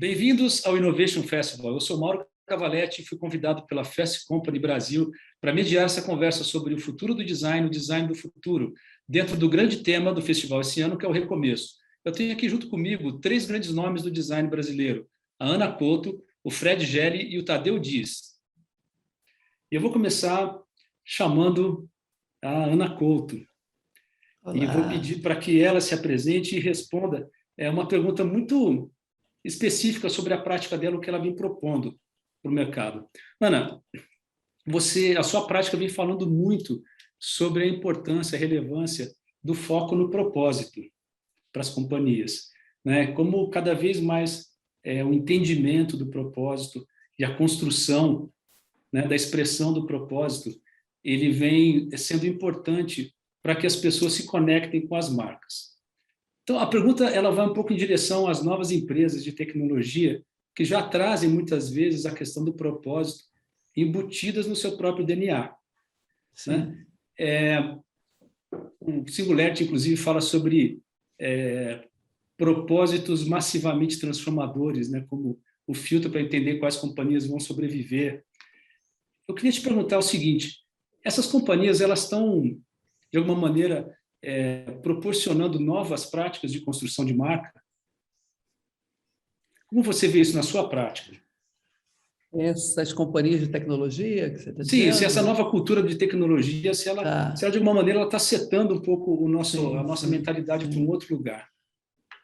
Bem-vindos ao Innovation Festival. Eu sou Mauro Cavaletti e fui convidado pela Fast Company Brasil para mediar essa conversa sobre o futuro do design, o design do futuro, dentro do grande tema do festival esse ano, que é o recomeço. Eu tenho aqui junto comigo três grandes nomes do design brasileiro: a Ana Couto, o Fred Gelli e o Tadeu Dias. E eu vou começar chamando a Ana Couto. Olá. E vou pedir para que ela se apresente e responda uma pergunta muito específica sobre a prática dela, o que ela vem propondo para o mercado. Ana, a sua prática vem falando muito sobre a importância, a relevância do foco no propósito para as companhias, né? Como cada vez mais o entendimento do propósito e a construção, né, da expressão do propósito, ele vem sendo importante para que as pessoas se conectem com as marcas. Então, a pergunta ela vai um pouco em direção às novas empresas de tecnologia que já trazem, muitas vezes, a questão do propósito embutidas no seu próprio DNA. Né? O Singularity, inclusive, fala sobre propósitos massivamente transformadores, né? Como o filtro para entender quais companhias vão sobreviver. Eu queria te perguntar o seguinte: essas companhias elas estão, de alguma maneira, proporcionando novas práticas de construção de marca? Como você vê isso na sua prática? Essas companhias de tecnologia que você está Sim, dizendo? se essa nova cultura de tecnologia, se ela de alguma maneira, ela está setando um pouco a nossa mentalidade para um outro lugar.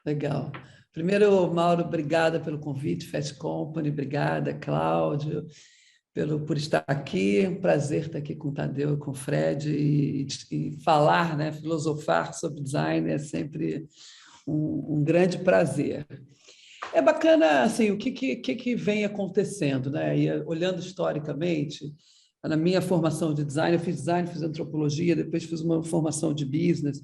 Legal. Primeiro, Mauro, obrigada pelo convite, Fast Company, obrigada, Cláudio, por estar aqui. É um prazer estar aqui com o Tadeu e com o Fred e falar, né, filosofar sobre design é sempre um grande prazer. É bacana, assim, o que vem acontecendo, né? E, olhando historicamente, na minha formação de design, eu fiz design, fiz antropologia, depois fiz uma formação de business,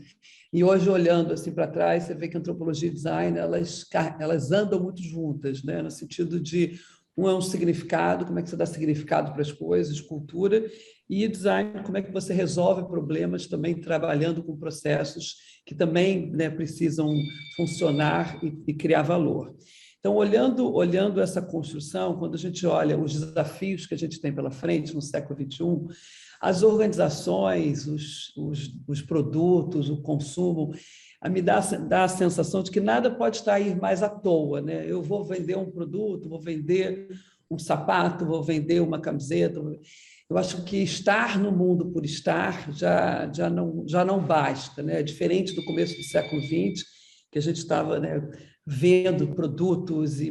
e hoje, olhando assim para trás, você vê que antropologia e design, elas andam muito juntas, né? No sentido de, um é um significado, como é que você dá significado para as coisas, cultura, e design, como é que você resolve problemas também trabalhando com processos que também, né, precisam funcionar e criar valor. Então, olhando essa construção, quando a gente olha os desafios que a gente tem pela frente no século XXI, as organizações, os produtos, o consumo, me dá a sensação de que nada pode estar aí mais à toa, né? Eu vou vender um produto, vou vender um sapato, vou vender uma camiseta. Eu acho que estar no mundo por estar já não basta, né? Diferente do começo do século XX, que a gente estava, né, vendo produtos e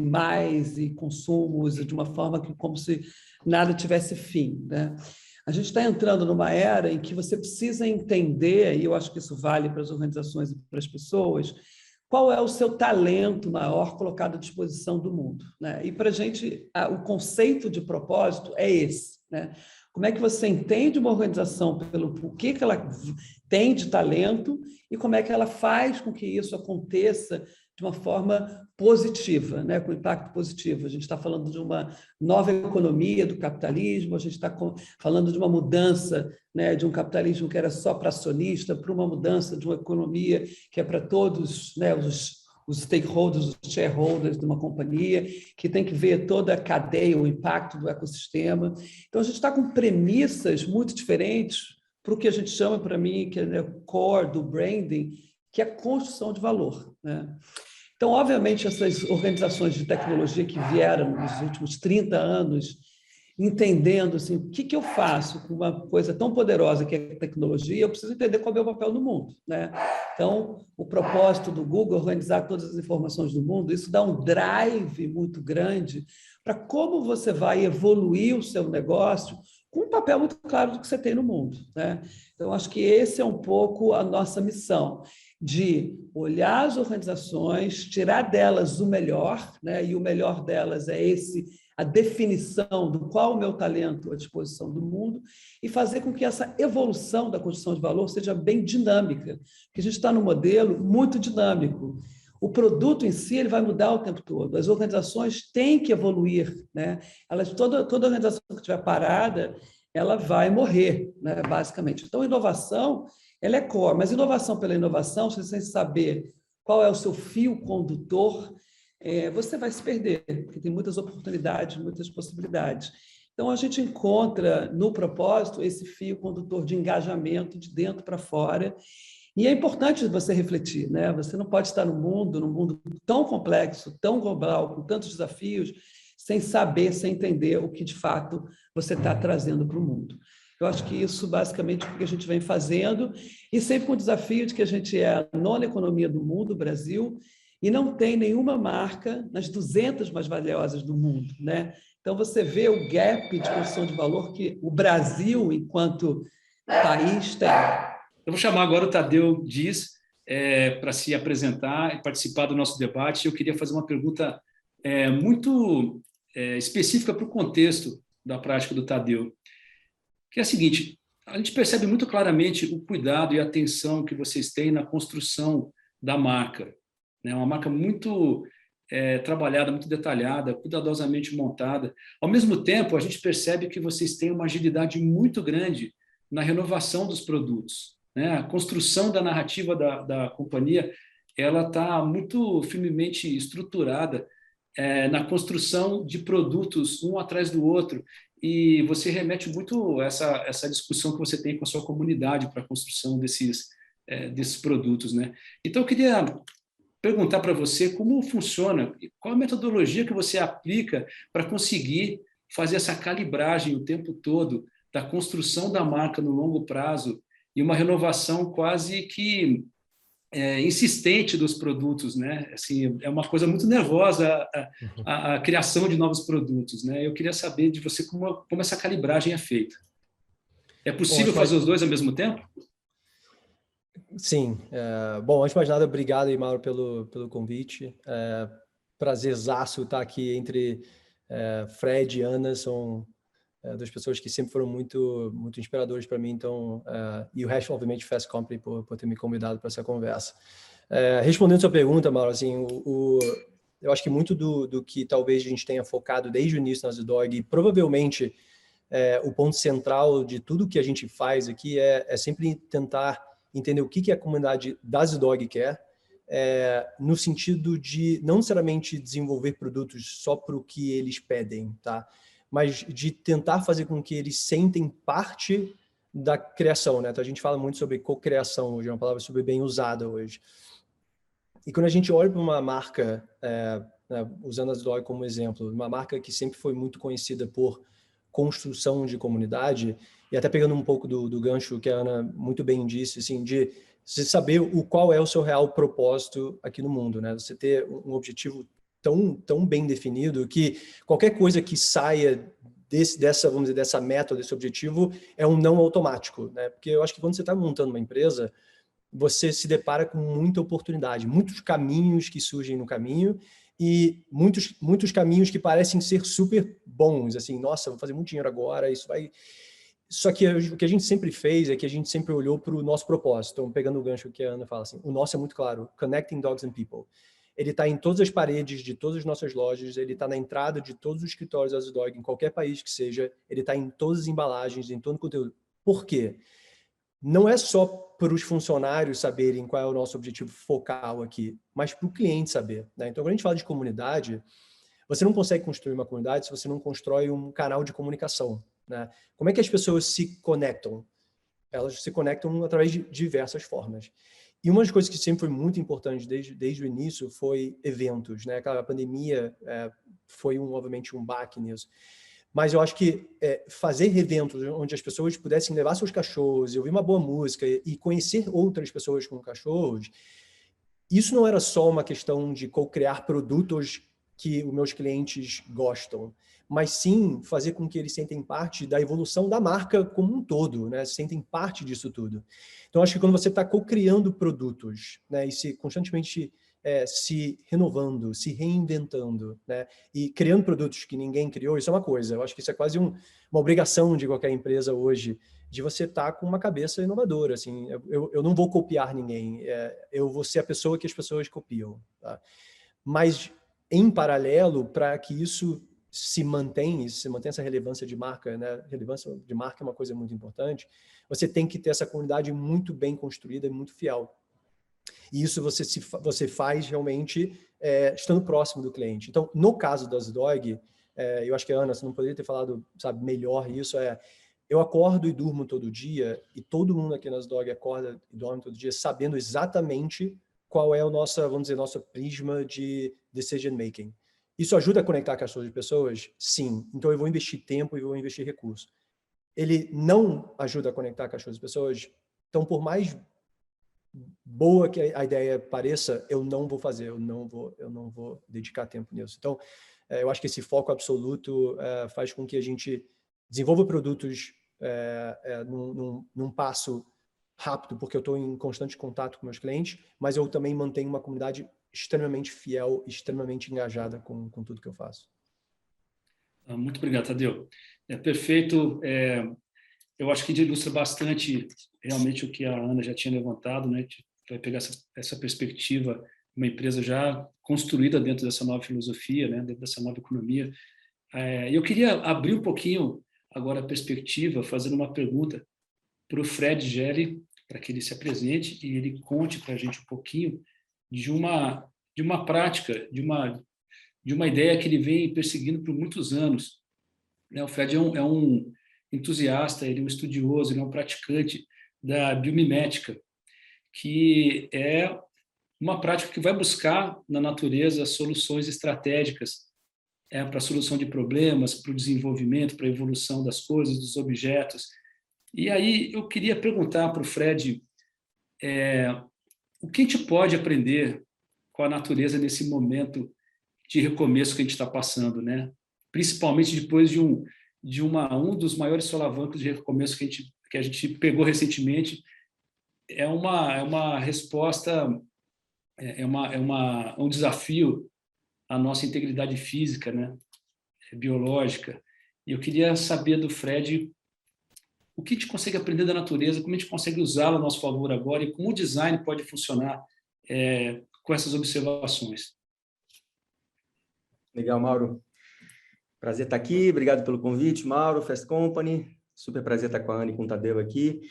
consumos de uma forma que como se nada tivesse fim, né? A gente está entrando numa era em que você precisa entender, e eu acho que isso vale para as organizações e para as pessoas, qual é o seu talento maior colocado à disposição do mundo, né? E para a gente, o conceito de propósito é esse, né? Como é que você entende uma organização pelo que ela tem de talento e como é que ela faz com que isso aconteça de uma forma positiva, né? Com impacto positivo. A gente está falando de uma nova economia do capitalismo, a gente está falando de uma mudança, né, de um capitalismo que era só para acionista, para uma mudança de uma economia que é para todos, né, os stakeholders, os shareholders de uma companhia, que tem que ver toda a cadeia, o impacto do ecossistema. Então, a gente está com premissas muito diferentes para o que a gente chama, para mim, que é o core do branding, que é a construção de valor, né? Então, obviamente, essas organizações de tecnologia que vieram nos últimos 30 anos, entendendo assim, o que eu faço com uma coisa tão poderosa que é a tecnologia, eu preciso entender qual é o meu papel no mundo, né? Então, o propósito do Google é organizar todas as informações do mundo, isso dá um drive muito grande para como você vai evoluir o seu negócio com um papel muito claro do que você tem no mundo, né? Então, acho que esse é um pouco a nossa missão, de olhar as organizações, tirar delas o melhor, né? E o melhor delas é a definição do qual o meu talento à disposição do mundo e fazer com que essa evolução da construção de valor seja bem dinâmica, porque a gente está num modelo muito dinâmico. O produto em si ele vai mudar o tempo todo, as organizações têm que evoluir, né? Toda organização que estiver parada, ela vai morrer, né, basicamente. Então, inovação, ela é core, mas inovação pela inovação, você tem que saber qual é o seu fio condutor, você vai se perder, porque tem muitas oportunidades, muitas possibilidades. Então, a gente encontra no propósito esse fio condutor de engajamento de dentro para fora. E é importante você refletir, né? Você não pode estar num mundo tão complexo, tão global, com tantos desafios, sem saber, sem entender o que de fato você está trazendo para o mundo. Eu acho que isso basicamente é o que a gente vem fazendo, e sempre com o desafio de que a gente é a nona economia do mundo, Brasil, e não tem nenhuma marca nas 200 mais valiosas do mundo, né? Então, você vê o gap de construção de valor que o Brasil, enquanto país, tem. Eu vou chamar agora o Tadeu Diz para se apresentar e participar do nosso debate. Eu queria fazer uma pergunta muito específica para o contexto da prática do Tadeu, que é a seguinte: a gente percebe muito claramente o cuidado e a atenção que vocês têm na construção da marca, né? Uma marca muito trabalhada, muito detalhada, cuidadosamente montada. Ao mesmo tempo, a gente percebe que vocês têm uma agilidade muito grande na renovação dos produtos, né? A construção da narrativa da companhia, ela está muito firmemente estruturada na construção de produtos um atrás do outro, e você remete muito a essa discussão que você tem com a sua comunidade para a construção desses produtos, né? Então, eu queria perguntar para você como funciona, qual a metodologia que você aplica para conseguir fazer essa calibragem o tempo todo da construção da marca no longo prazo e uma renovação quase que insistente dos produtos, né? Assim, é uma coisa muito nervosa a criação de novos produtos, né? Eu queria saber de você como essa calibragem é feita. É Bom, possível fazer os dois ao mesmo tempo? Sim. Bom, antes de mais nada, obrigado, Mauro, pelo convite. Prazerzaço estar aqui entre Fred e Ana, são duas pessoas que sempre foram muito, muito inspiradores para mim, então, e o resto, obviamente, Fast Company por ter me convidado para essa conversa. Respondendo a sua pergunta, Mauro, assim, eu acho que muito do que talvez a gente tenha focado desde o início na Zidog, e provavelmente o ponto central de tudo que a gente faz aqui é sempre tentar entender o que a comunidade da Zidog quer, no sentido de não necessariamente desenvolver produtos só para o que eles pedem, tá? Mas de tentar fazer com que eles sentem parte da criação, né? Então, a gente fala muito sobre cocriação hoje, é uma palavra super bem usada hoje. E quando a gente olha para uma marca, usando a Zidog como exemplo, uma marca que sempre foi muito conhecida por construção de comunidade, e até pegando um pouco do gancho que a Ana muito bem disse, assim, de você saber qual é o seu real propósito aqui no mundo, né? Você ter um objetivo tão bem definido que qualquer coisa que saia vamos dizer, dessa meta, desse objetivo, é um não automático, né? Porque eu acho que quando você está montando uma empresa, você se depara com muita oportunidade, muitos caminhos que surgem no caminho, e muitos caminhos que parecem ser super bons, assim, nossa, vou fazer muito dinheiro agora, isso vai... Só que o que a gente sempre fez é que a gente sempre olhou para o nosso propósito. Então, pegando o gancho que a Ana fala, assim, o nosso é muito claro, Connecting Dogs and People. Ele está em todas as paredes de todas as nossas lojas, ele está na entrada de todos os escritórios da Zidog, em qualquer país que seja, ele está em todas as embalagens, em todo o conteúdo. Por quê? Não é só para os funcionários saberem qual é o nosso objetivo focal aqui, mas para o cliente saber, né? Então, quando a gente fala de comunidade, você não consegue construir uma comunidade se você não constrói um canal de comunicação, né? Como é que as pessoas se conectam? Elas se conectam através de diversas formas. E uma das coisas que sempre foi muito importante desde o início foi eventos, né? A pandemia foi, obviamente, um baque nisso. Mas eu acho que fazer eventos onde as pessoas pudessem levar seus cachorros e ouvir uma boa música e conhecer outras pessoas com cachorros, isso não era só uma questão de co-criar produtos que os meus clientes gostam, mas sim fazer com que eles sentem parte da evolução da marca como um todo, né? Sentem parte disso tudo. Então, acho que quando você está co-criando produtos, né, e constantemente se renovando, se reinventando, né, e criando produtos que ninguém criou, isso é uma coisa. Eu acho que isso é quase uma obrigação de qualquer empresa hoje, de você estar com uma cabeça inovadora. Assim, eu não vou copiar ninguém, eu vou ser a pessoa que as pessoas copiam. Tá? Mas, em paralelo, para que isso se mantenha essa relevância de marca, né? Relevância de marca é uma coisa muito importante, você tem que ter essa comunidade muito bem construída e muito fiel. E isso você faz realmente estando próximo do cliente. Então, no caso da Zidog, eu acho que, Ana, você não poderia ter falado, sabe, melhor isso, eu acordo e durmo todo dia, e todo mundo aqui na Zidog acorda e dorme todo dia sabendo exatamente qual é o nosso prisma de decision making. Isso ajuda a conectar caixas de pessoas? Sim. Então eu vou investir tempo e vou investir recursos. Ele não ajuda a conectar caixas de pessoas? Então, por mais boa que a ideia pareça, eu não vou fazer, eu não vou dedicar tempo nisso. Então, eu acho que esse foco absoluto faz com que a gente desenvolva produtos num passo rápido, porque eu estou em constante contato com meus clientes, mas eu também mantenho uma comunidade extremamente fiel, extremamente engajada com tudo que eu faço. Muito obrigado, Tadeu. É perfeito. Eu acho que ilustra bastante realmente o que a Ana já tinha levantado, né? Vai pegar essa perspectiva, uma empresa já construída dentro dessa nova filosofia, né? Dentro dessa nova economia. Eu queria abrir um pouquinho agora a perspectiva, fazendo uma pergunta para o Fred Gelli, para que ele se apresente e ele conte para a gente um pouquinho de uma prática, de uma ideia que ele vem perseguindo por muitos anos. O Fred é um entusiasta, ele é um estudioso, ele é um praticante da biomimética, que é uma prática que vai buscar na natureza soluções estratégicas para a solução de problemas, para o desenvolvimento, para a evolução das coisas, dos objetos. E aí eu queria perguntar para o Fred o que a gente pode aprender com a natureza nesse momento de recomeço que a gente está passando, né? Principalmente depois de um dos maiores solavancos de recomeço que a gente pegou recentemente. É uma resposta, um desafio à nossa integridade física, né? Biológica. E eu queria saber do Fred o que a gente consegue aprender da natureza, como a gente consegue usá-la a nosso favor agora e como o design pode funcionar com essas observações. Legal, Mauro. Prazer estar aqui. Obrigado pelo convite, Mauro, Fast Company. Super prazer estar com a Ana e com o Tadeu aqui.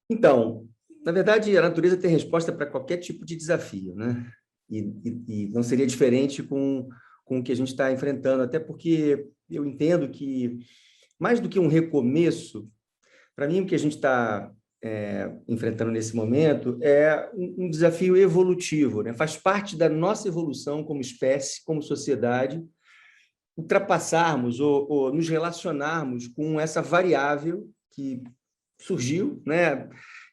Então, na verdade, a natureza tem resposta para qualquer tipo de desafio, né? E não seria diferente com o que a gente está enfrentando, até porque eu entendo que, mais do que um recomeço, para mim, o que a gente está enfrentando nesse momento é um desafio evolutivo, né? Faz parte da nossa evolução como espécie, como sociedade, ultrapassarmos ou nos relacionarmos com essa variável que surgiu, né?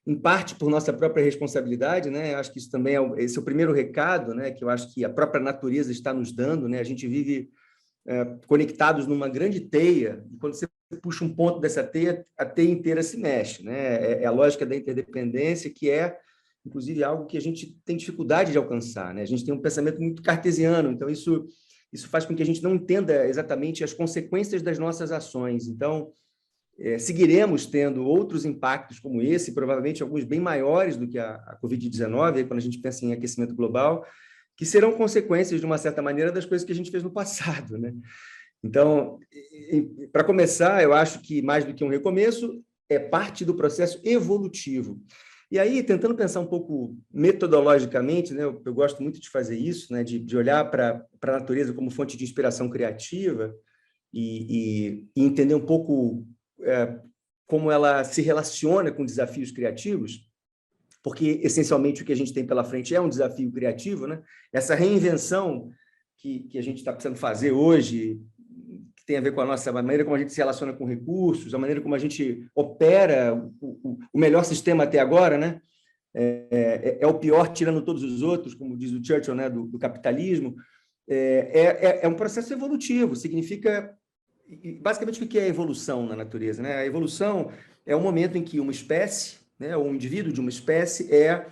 Em parte por nossa própria responsabilidade, né? Acho que isso também esse é o primeiro recado, né? Que eu acho que a própria natureza está nos dando, né? A gente vive conectados numa grande teia, e quando você puxa um ponto dessa teia, a teia inteira se mexe, né? É a lógica da interdependência, que é, inclusive, algo que a gente tem dificuldade de alcançar, né? A gente tem um pensamento muito cartesiano, então isso faz com que a gente não entenda exatamente as consequências das nossas ações. Então, seguiremos tendo outros impactos como esse, provavelmente alguns bem maiores do que a Covid-19, quando a gente pensa em aquecimento global, que serão consequências, de uma certa maneira, das coisas que a gente fez no passado, né? Então, para começar, eu acho que, mais do que um recomeço, é parte do processo evolutivo. E aí, tentando pensar um pouco metodologicamente, né, eu gosto muito de fazer isso, né, de olhar para a natureza como fonte de inspiração criativa e entender um pouco como ela se relaciona com desafios criativos, porque, essencialmente, o que a gente tem pela frente é um desafio criativo, né? Essa reinvenção que a gente está precisando fazer hoje, que tem a ver com a maneira como a gente se relaciona com recursos, a maneira como a gente opera o melhor sistema até agora, né? É o pior tirando todos os outros, como diz o Churchill, né? do capitalismo. É um processo evolutivo, significa... Basicamente, o que é evolução na natureza, né? A evolução é o momento em que uma espécie, né, ou um indivíduo de uma espécie é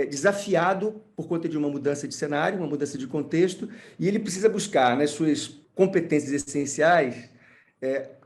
desafiado por conta de uma mudança de cenário, uma mudança de contexto, e ele precisa buscar nas suas competências essenciais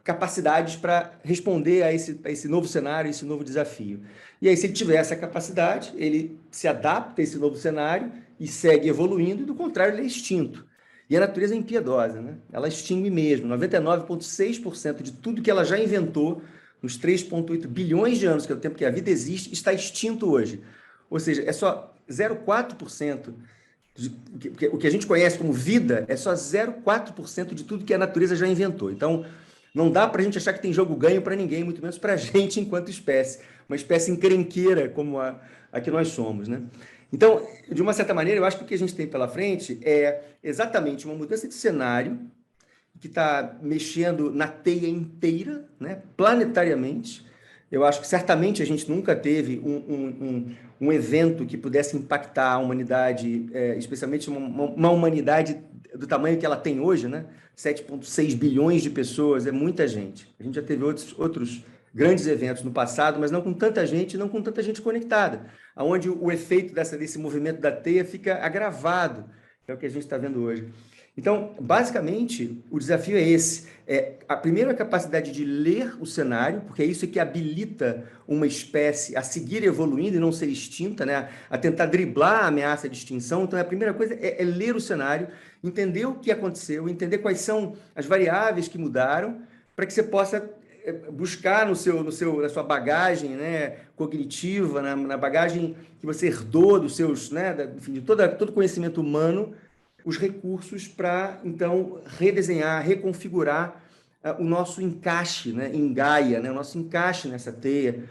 capacidades para responder a esse novo cenário, esse novo desafio. E aí, se ele tiver essa capacidade, ele se adapta a esse novo cenário e segue evoluindo, e, do contrário, ele é extinto. E a natureza é impiedosa, né? Ela extingue mesmo. 99,6% de tudo que ela já inventou nos 3,8 bilhões de anos, que é o tempo que a vida existe, está extinto hoje. Ou seja, é só 0,4%. O que a gente conhece como vida é só 0,4% de tudo que a natureza já inventou. Então, não dá para a gente achar que tem jogo ganho para ninguém, muito menos para a gente enquanto espécie. Uma espécie encrenqueira como a que nós somos, né? Então, de uma certa maneira, eu acho que o que a gente tem pela frente é exatamente uma mudança de cenário que está mexendo na teia inteira, né, planetariamente. Eu acho que certamente a gente nunca teve um evento que pudesse impactar a humanidade, especialmente uma humanidade do tamanho que ela tem hoje, né? 7,6 bilhões de pessoas, é muita gente. A gente já teve outros grandes eventos no passado, mas não com tanta gente, não com tanta gente conectada, onde o efeito desse movimento da teia fica agravado, que é o que a gente está vendo hoje. Então, basicamente, o desafio é esse. A primeira capacidade de ler o cenário, porque é isso que habilita uma espécie a seguir evoluindo e não ser extinta, né? A tentar driblar a ameaça de extinção. Então, a primeira coisa é ler o cenário, entender o que aconteceu, entender quais são as variáveis que mudaram, para que você possa buscar na sua bagagem, né, cognitiva, na bagagem que você herdou dos seus, né, enfim, de todo conhecimento humano, os recursos para, então, redesenhar, reconfigurar o nosso encaixe, né, em Gaia, né, o nosso encaixe nessa teia.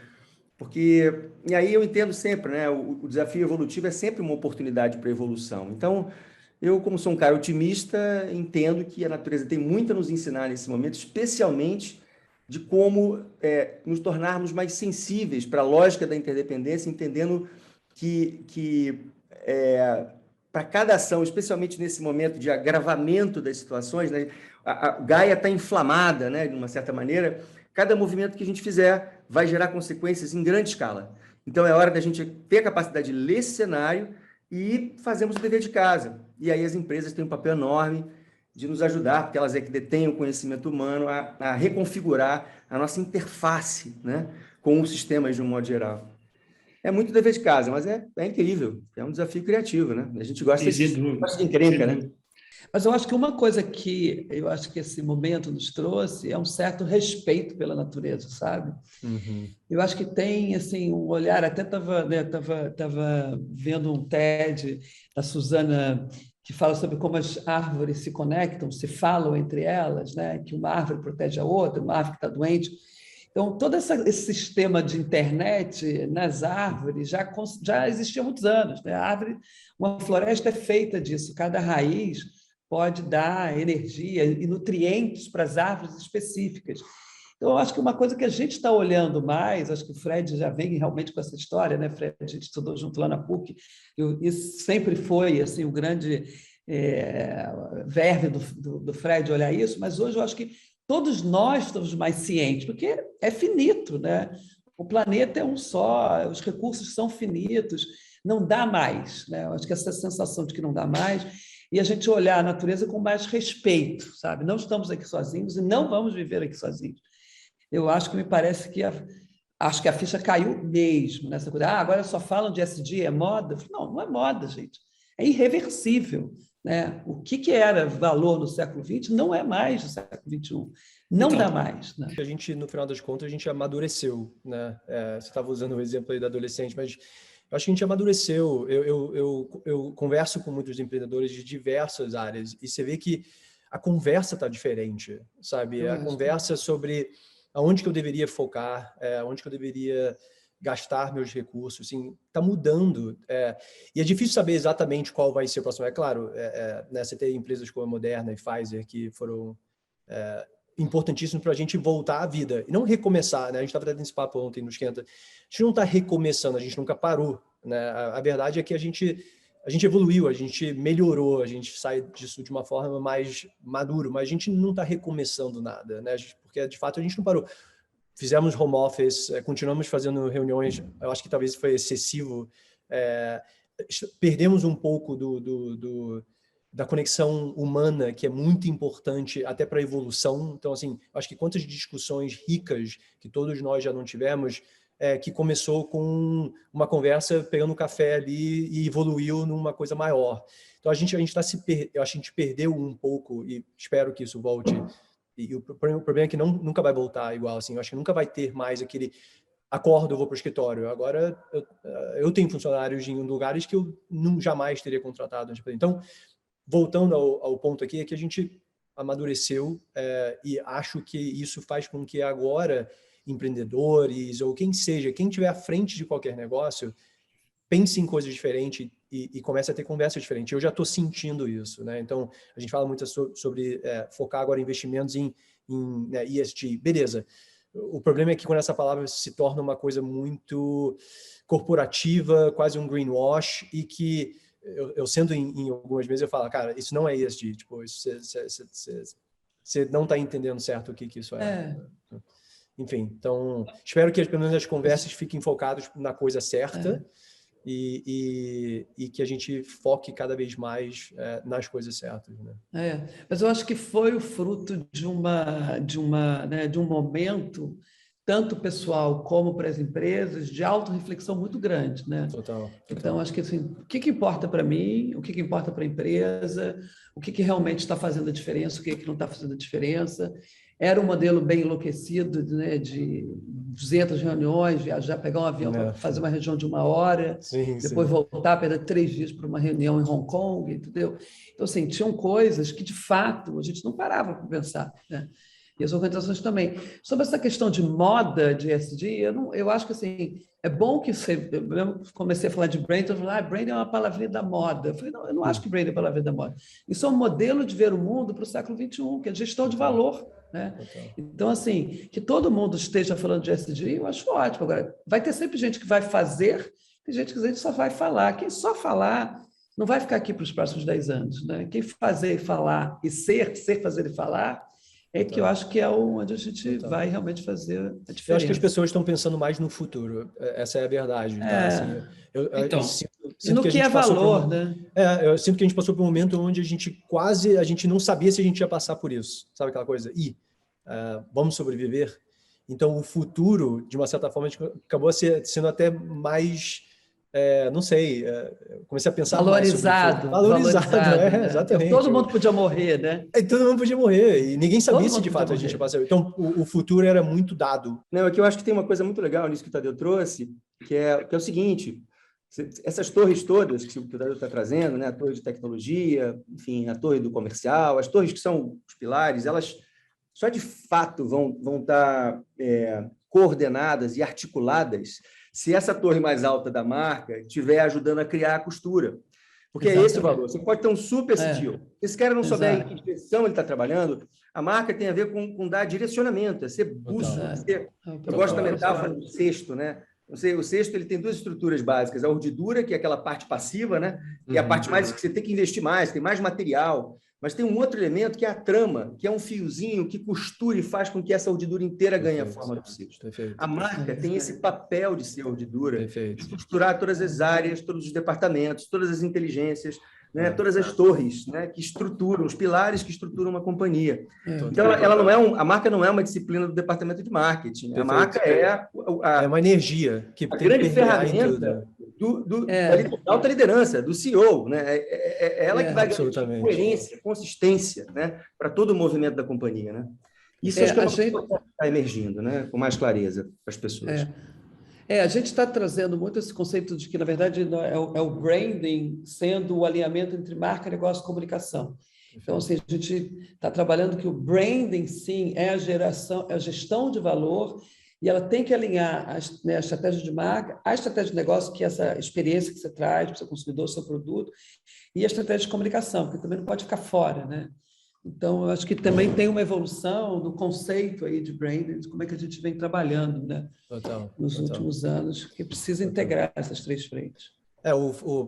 Porque, e aí eu entendo sempre, né, o desafio evolutivo é sempre uma oportunidade para evolução. Então, eu, como sou um cara otimista, entendo que a natureza tem muito a nos ensinar nesse momento, especialmente de como nos tornarmos mais sensíveis para a lógica da interdependência, entendendo que para cada ação, especialmente nesse momento de agravamento das situações, né, a Gaia está inflamada, né, de uma certa maneira, cada movimento que a gente fizer vai gerar consequências em grande escala. Então, é hora da gente ter a capacidade de ler esse cenário e fazermos o dever de casa. E aí as empresas têm um papel enorme de nos ajudar, porque elas é que detêm o conhecimento humano, a reconfigurar a nossa interface, né, com os sistemas de um modo geral. É muito dever de casa, mas é incrível. É um desafio criativo, né? A gente gosta de encrenca, né? Mas eu acho que uma coisa que eu acho que esse momento nos trouxe é um certo respeito pela natureza, sabe? Uhum. Eu acho que tem assim um olhar, até estava vendo um TED da Suzana que fala sobre como as árvores se conectam, se falam entre elas, né? Que uma árvore protege a outra, uma árvore que está doente. Então, todo esse sistema de internet nas árvores já existia há muitos anos, né? A árvore, uma floresta é feita disso, cada raiz pode dar energia e nutrientes para as árvores específicas. Então, eu acho que uma coisa que a gente está olhando mais, acho que o Fred já vem realmente com essa história, né, Fred? A gente estudou junto lá na PUC, isso sempre foi assim, o grande verve do Fred olhar isso, mas hoje eu acho que todos nós estamos mais cientes, porque é finito, né? O planeta é um só, os recursos são finitos, não dá mais, né? Eu acho que essa sensação de que não dá mais, e a gente olhar a natureza com mais respeito, sabe? Não estamos aqui sozinhos e não vamos viver aqui sozinhos. Eu acho que me parece que acho que a ficha caiu mesmo nessa coisa. Agora só falam de SD, é moda? Não, não é moda, gente. É irreversível. Né? O que era valor no século XX não é mais no século XXI. Não dá mais. Né? A gente, no final das contas, a gente amadureceu. Né? Você estava usando o exemplo aí da adolescente, mas eu acho que a gente amadureceu. Eu converso com muitos empreendedores de diversas áreas e você vê que a conversa está diferente, sabe? A conversa sobre aonde que eu deveria focar, aonde que eu deveria gastar meus recursos, assim, está mudando. E é difícil saber exatamente qual vai ser o próximo. É claro, né, você tem empresas como a Moderna e Pfizer que foram importantíssimos para a gente voltar à vida. E não recomeçar, né? A gente estava tendo esse papo ontem no Esquenta. A gente não está recomeçando, a gente nunca parou. Né? A verdade é que a gente evoluiu, a gente melhorou, a gente sai disso de uma forma mais madura, mas a gente não está recomeçando nada, né? Porque, de fato, a gente não parou. Fizemos home office, continuamos fazendo reuniões, eu acho que talvez foi excessivo. Perdemos um pouco da conexão humana, que é muito importante até para a evolução. Então, assim, acho que quantas discussões ricas que todos nós já não tivemos, que começou com uma conversa pegando um café ali e evoluiu numa coisa maior. Então, eu acho que a gente perdeu um pouco e espero que isso volte. E o problema é que nunca vai voltar igual, assim. Eu acho que nunca vai ter mais aquele acordo, eu vou para o escritório. Agora, eu tenho funcionários em lugares que eu jamais teria contratado. Então, voltando ao ponto aqui, é que a gente amadureceu e acho que isso faz com que agora empreendedores ou quem seja, quem estiver à frente de qualquer negócio, pense em coisas diferentes e comece a ter conversas diferentes. Eu já estou sentindo isso, né? Então, a gente fala muito sobre focar agora em investimentos em né, ESG. Beleza. O problema é que quando essa palavra se torna uma coisa muito corporativa, quase um greenwash, e que eu sento em algumas vezes eu falo, cara, isso não é ESG, tipo, você não está entendendo certo o que isso é. Enfim, então, espero que pelo menos as conversas fiquem focadas na coisa certa e que a gente foque cada vez mais nas coisas certas, né? Mas eu acho que foi o fruto de um momento, tanto pessoal como para as empresas, de autorreflexão muito grande, né? Total. Então, acho que assim, o que importa para mim, o que importa para a empresa, o que realmente está fazendo a diferença, o que não está fazendo a diferença. Era um modelo bem enlouquecido, né, de 200 reuniões, viajar, pegar um avião para fazer uma reunião de 1 hora, depois voltar, perder 3 dias para uma reunião em Hong Kong, entendeu? Então, assim, tinham coisas que, de fato, a gente não parava para pensar, né? E as organizações também. Sobre essa questão de moda de ESG, eu acho que assim, é bom que você... Eu comecei a falar de brand, eu falei, brand é uma palavrinha da moda. Eu falei, não, eu não acho que brand é palavrinha da moda. Isso é um modelo de ver o mundo para o século XXI, que é gestão de valor, né? Então, assim, que todo mundo esteja falando de ESG, eu acho ótimo. Agora, vai ter sempre gente que vai fazer, tem gente que só vai falar. Quem só falar não vai ficar aqui para os próximos 10 anos, né? Quem fazer e falar e ser, fazer e falar, que eu acho que é onde a gente vai realmente fazer a diferença. Eu acho que as pessoas estão pensando mais no futuro. Essa é a verdade. Tá? Assim, então, sinto no que é valor, né? Eu sinto que a gente passou por um momento onde a gente não sabia se a gente ia passar por isso. Sabe aquela coisa? Vamos sobreviver? Então, o futuro, de uma certa forma, acabou sendo até mais... não sei, comecei a pensar valorizado, né? Exatamente. Todo mundo podia morrer, né? Todo mundo podia morrer, e ninguém sabia se de fato a gente ia passar. Então, o futuro era muito dado. Não, é que eu acho que tem uma coisa muito legal nisso que o Tadeu trouxe, que é o seguinte, essas torres todas que o Tadeu está trazendo, né? A torre de tecnologia, enfim, a torre do comercial, as torres que são os pilares, elas só de fato vão estar coordenadas e articuladas se essa torre mais alta da marca estiver ajudando a criar a costura. Porque é esse o valor. Você pode ter um super CTO. Se esse cara não souber em que direção ele está trabalhando, a marca tem a ver com dar direcionamento, é ser bússola. Eu gosto da metáfora do cesto, né? O cesto ele tem 2 estruturas básicas. A urdidura, que é aquela parte passiva, né? E a parte mais que você tem que investir mais, tem mais material. Mas tem um outro elemento que é a trama, que é um fiozinho que costura e faz com que essa urdidura inteira ganhe a forma do cesto. A marca tem esse papel de ser urdidura, de costurar todas as áreas, todos os departamentos, todas as inteligências, né? Todas as torres, né? Que estruturam, os pilares que estruturam uma companhia. Então, ela não é a marca não é uma disciplina do departamento de marketing. A marca é uma energia que a grande ferramenta da alta liderança, do CEO, né? É ela que vai garantir coerência, consistência, né? Para todo o movimento da companhia, né? Isso acho que está emergindo, né? Com mais clareza para as pessoas. A gente está trazendo muito esse conceito de que, na verdade, é o branding sendo o alinhamento entre marca, negócio e comunicação. Então, assim, a gente está trabalhando que o branding, sim, é a gestão de valor, e ela tem que alinhar a estratégia de marca, a estratégia de negócio, que é essa experiência que você traz para o seu consumidor, seu produto, e a estratégia de comunicação, porque também não pode ficar fora, né? Então, eu acho que também tem uma evolução do conceito aí de branding, de como é que a gente vem trabalhando, né? Nos últimos anos, que precisa integrar essas 3 frentes.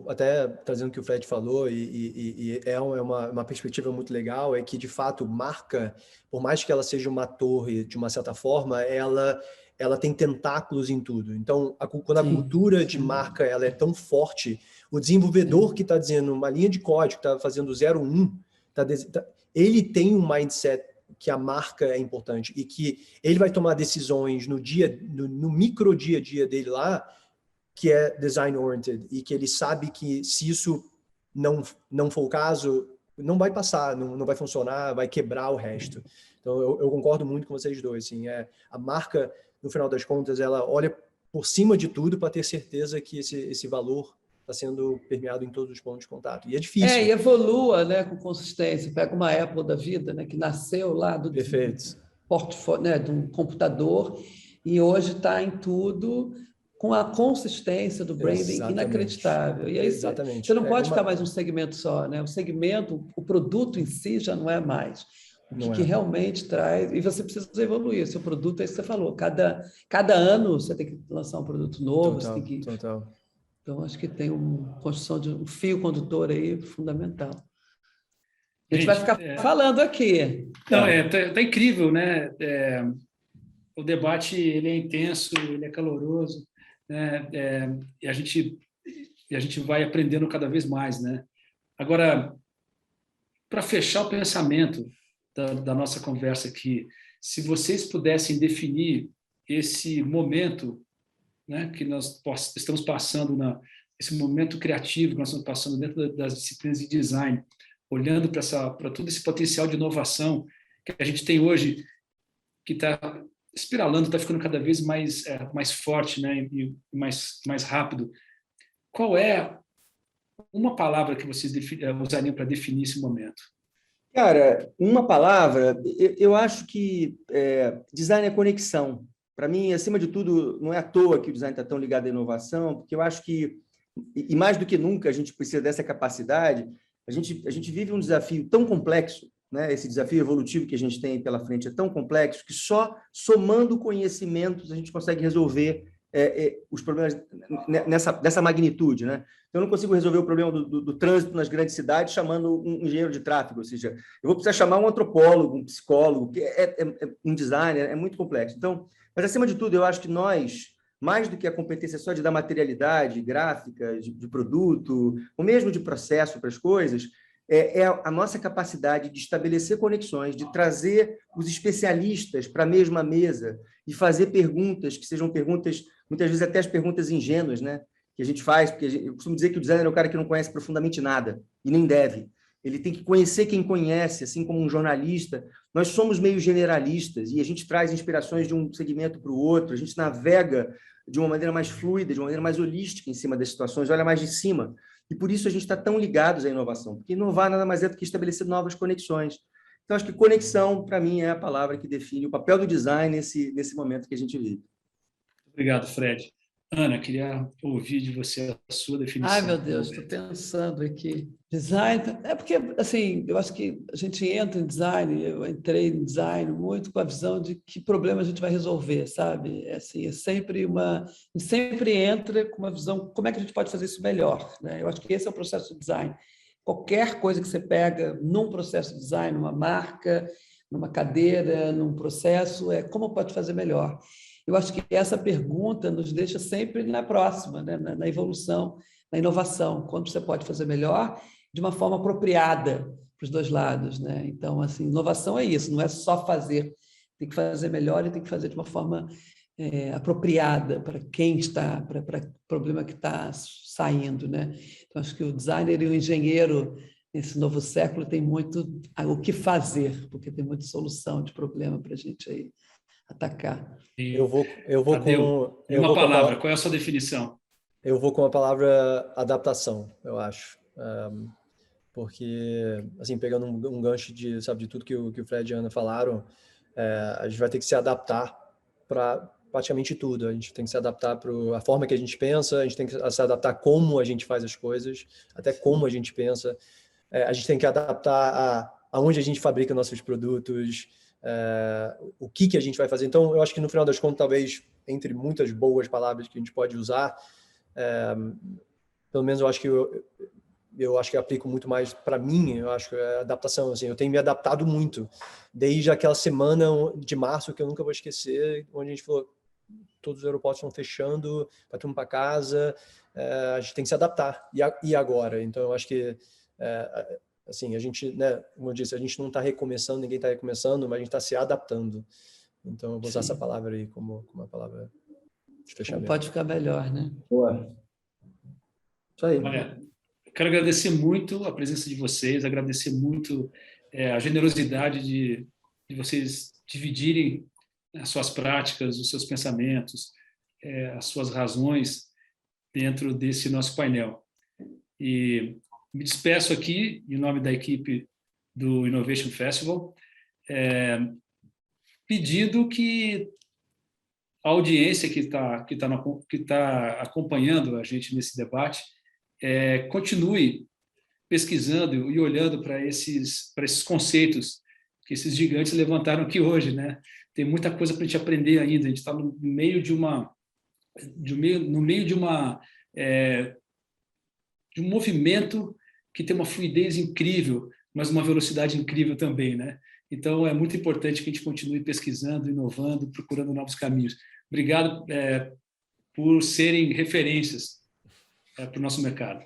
Até trazendo o que o Fred falou, e é uma perspectiva muito legal, é que, de fato, marca, por mais que ela seja uma torre, de uma certa forma, ela tem tentáculos em tudo. Então, quando a cultura de marca ela é tão forte, o desenvolvedor que está dizendo uma linha de código, que está fazendo 01, ele tem um mindset que a marca é importante e que ele vai tomar decisões no micro dia a dia dele lá, que é design oriented, e que ele sabe que se isso não for o caso, não vai passar, não vai funcionar, vai quebrar o resto. Então, eu concordo muito com vocês dois. Assim, a marca, no final das contas, ela olha por cima de tudo para ter certeza que esse valor está sendo permeado em todos os pontos de contato. E é difícil. E evolua, né, com consistência. Pega uma Apple da vida, né, que nasceu lá do portfólio, né, de um computador, e hoje está em tudo com a consistência do branding inacreditável. E aí você não pode ficar mais um segmento só, né? O segmento, o produto em si já não é mais. O que realmente traz... E você precisa evoluir. Seu produto é isso que você falou. Cada ano você tem que lançar um produto novo. Total, você tem que... total. Então, acho que tem uma construção de um fio condutor aí fundamental. A gente vai ficar falando aqui. Não, tá incrível, né? O debate ele é intenso, ele é caloroso, né? E a gente vai aprendendo cada vez mais, né? Agora, para fechar o pensamento da nossa conversa aqui, se vocês pudessem definir esse momento, né, que nós estamos passando, esse momento criativo que nós estamos passando dentro das disciplinas de design, olhando para todo esse potencial de inovação que a gente tem hoje, que está espiralando, está ficando cada vez mais forte, né, e mais rápido. Qual é uma palavra que vocês usariam para definir esse momento? Cara, uma palavra, eu acho que design é conexão. Para mim, acima de tudo, não é à toa que o design está tão ligado à inovação, porque eu acho que, e mais do que nunca, a gente precisa dessa capacidade. A gente vive um desafio tão complexo, né? Esse desafio evolutivo que a gente tem pela frente é tão complexo que só somando conhecimentos a gente consegue resolver os problemas dessa magnitude, né? Então, eu não consigo resolver o problema do trânsito nas grandes cidades chamando um engenheiro de tráfego, ou seja, eu vou precisar chamar um antropólogo, um psicólogo, que um designer, é muito complexo. Então, mas, acima de tudo, eu acho que nós, mais do que a competência só de dar materialidade gráfica, de produto, ou mesmo de processo para as coisas, é a nossa capacidade de estabelecer conexões, de trazer os especialistas para a mesma mesa e fazer perguntas que sejam perguntas, muitas vezes até as perguntas ingênuas, né? Que a gente faz, porque eu costumo dizer que o designer é o cara que não conhece profundamente nada, e nem deve. Ele tem que conhecer quem conhece, assim como um jornalista. Nós somos meio generalistas e a gente traz inspirações de um segmento para o outro, a gente navega de uma maneira mais fluida, de uma maneira mais holística em cima das situações, olha mais de cima. E por isso a gente está tão ligados à inovação, porque inovar nada mais é do que estabelecer novas conexões. Então, acho que conexão, para mim, é a palavra que define o papel do design nesse momento que a gente vive. Obrigado, Fred. Ana, queria ouvir de você a sua definição. Ai, meu Deus, estou pensando aqui. Design, porque, assim, eu acho que a gente entra em design, eu entrei em design muito com a visão de que problema a gente vai resolver, sabe? Assim, a gente sempre entra com uma visão, como é que a gente pode fazer isso melhor, né? Eu acho que esse é o processo de design. Qualquer coisa que você pega num processo de design, numa marca, numa cadeira, num processo, como pode fazer melhor. Eu acho que essa pergunta nos deixa sempre na próxima, né? na evolução, na inovação. Quando você pode fazer melhor de uma forma apropriada para os dois lados, né? Então, assim, inovação é isso, não é só fazer, tem que fazer melhor e tem que fazer de uma forma apropriada para quem está, para o problema que está saindo, né? Então, acho que o designer e o engenheiro nesse novo século tem muito o que fazer, porque tem muita solução de problema para a gente aí atacar. Eu vou Tadeu, com uma palavra. Qual é a sua definição? Eu vou com a palavra adaptação, eu acho, porque assim, pegando um gancho de tudo que o Fred e a Ana falaram, a gente vai ter que se adaptar para praticamente tudo. A gente tem que se adaptar para a forma que a gente pensa, a gente tem que se adaptar a como a gente faz as coisas, até como a gente pensa. A gente tem que adaptar aonde a gente fabrica nossos produtos, o que a gente vai fazer. Então, eu acho que no final das contas, talvez, entre muitas boas palavras que a gente pode usar, pelo menos eu acho que eu aplico muito mais para mim. Eu acho que a adaptação, assim, eu tenho me adaptado muito desde aquela semana de março que eu nunca vou esquecer, onde a gente falou todos os aeroportos estão fechando, vai todo mundo para casa, a gente tem que se adaptar. E agora? Então, eu acho que assim, a gente, né, como eu disse, a gente não está recomeçando, ninguém está recomeçando, mas a gente está se adaptando. Então, eu vou usar essa palavra aí como uma palavra de fechamento. Pode ficar melhor, né? Boa. Isso aí. Olha, quero agradecer muito a presença de vocês, agradecer muito a generosidade de vocês dividirem as suas práticas, os seus pensamentos. as suas razões dentro desse nosso painel. E me despeço aqui, em nome da equipe do Innovation Festival, pedindo que a audiência que tá acompanhando a gente nesse debate continue pesquisando e olhando para esses conceitos que esses gigantes levantaram aqui hoje, né? Tem muita coisa para a gente aprender ainda. A gente está no meio de um movimento que tem uma fluidez incrível, mas uma velocidade incrível também, né? Então, é muito importante que a gente continue pesquisando, inovando, procurando novos caminhos. Obrigado por serem referências para o nosso mercado.